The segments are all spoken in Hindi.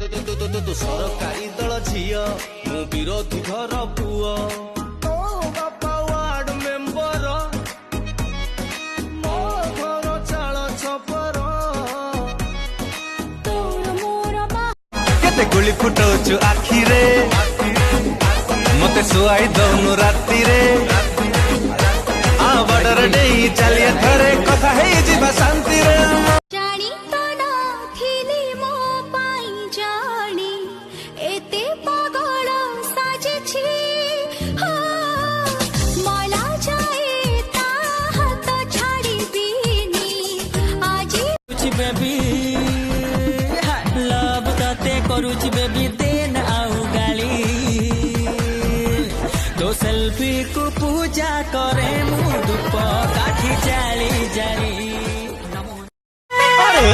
सरकारी दल झील मु विरोधी घर पुओ तो बापा वार्ड मेंबर मो घर चाल छपर केते गुली फुटौछु आखिरे मते सुआई दौनु राति रे आ बडर डेई चलिए थरे कथा हे जीवा शांति रे जानी तो ना थिली मो पाई जानी एते पागल साजे छी हो मला जाए ता हाथ छाड़ी दीनी आजी कुछ बेबी लव तते करूची बेबी देन आउ गाली तो सेल्फी को पूजा करे मुदुप काठी जाली जाली अरे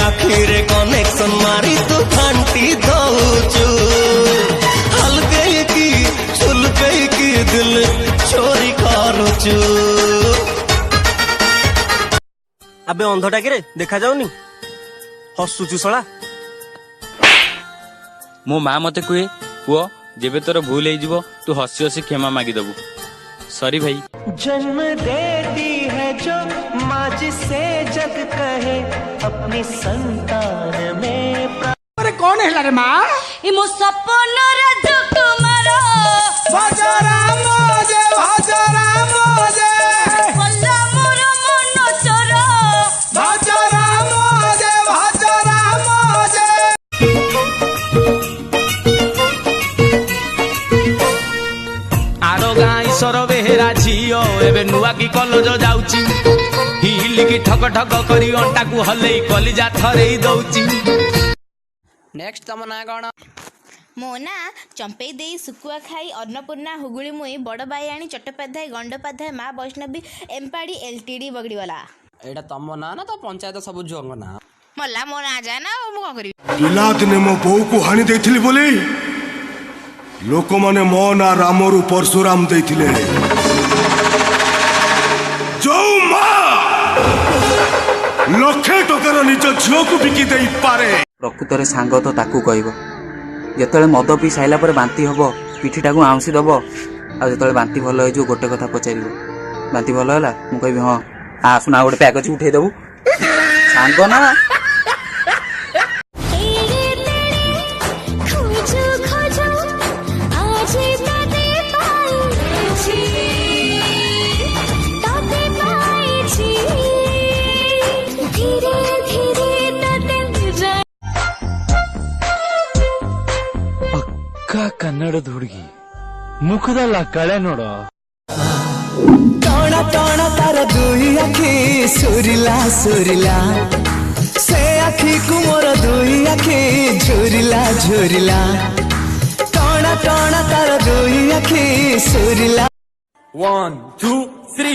आखिरे कनेक्शन मारी तू घंटी दौचु हल्के की छुलके की दिल चोरी करुचु अबे अंधटा कि देखा जाऊनी हसुचु सला मो माँ मते कहे पुओ जेबे तोर भूल हो तू हसी हसी क्षमा मागी दबू सॉरी भाई। जन्म देती है जो माँ जिसे जग कहे अपनी संतान में अरे कौन है रे माँ मो सपन रे दुख मारो भजरा मोजे भजरा मोजे भला मोर मन चोरो भजरा मोजे भजरा मोजे आरो गाँ ईश्वर बेहेरा झील एवं नुआ की कॉलेज जाऊची हिल की ठक ठक करी अंटा को हलई कलिजा थरे दउची। नेक्स्ट तम ना कौन मो ना चंपे दे सुकुआ खाई अन्नपूर्णा हुगुली मुई बड़ बायाणी चट्टोपाध्याय गंडोपाध्याय माँ वैष्णवी एमपाड़ी एलटीडी बगड़ीवाला एटा तम ना ना तो पंचायत सब झुओं ना मल्ला मो ना जाए ना मु कौन करी पिला दिने मो बो को हानि देथिली बोली लोक माने मो ना रामरु परशुराम देथिले जो मां लक्षे टकार निज झियो को बिकी देई पारे प्रकृत रे सांग तो ताकू कहबो जेतले मद पी साइला पर बांती हबो पिठीटा को आउंसी दबो आ जेतले बांती भलो हो जो गोटे कथा पचारिबो बांती भलो होला मु कहबी हां आ सुना गोटे पैकेज उठे दबो सांग ना ಕನ್ನಡ ಹುಡುಗಿ ಮುಖದಲ್ಲ ಕಳೆ ನೋಡ टोना टोना तार दुई आखी सुरिला सुरिला से आखी कुमोर दुई आखी झुरिला झुरिला टोना टोना तार दुई आखी सुरिला 1 2 3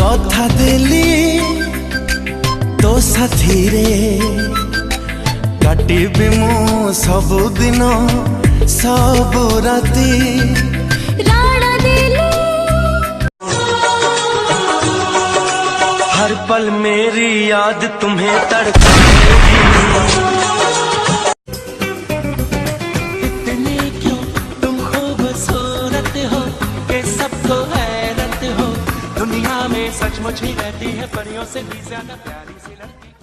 कथा देली तो साथी रे काटिबी मु सबु दिन सबु राती राणा दिली हर पल मेरी याद तुम्हें तड़पाएगी इतने क्यों तुम खूबसूरत हो कि सबको हैरत हो दुनिया में सचमुच ही रहती है परियों से भी ज्यादा प्यारी सी लगती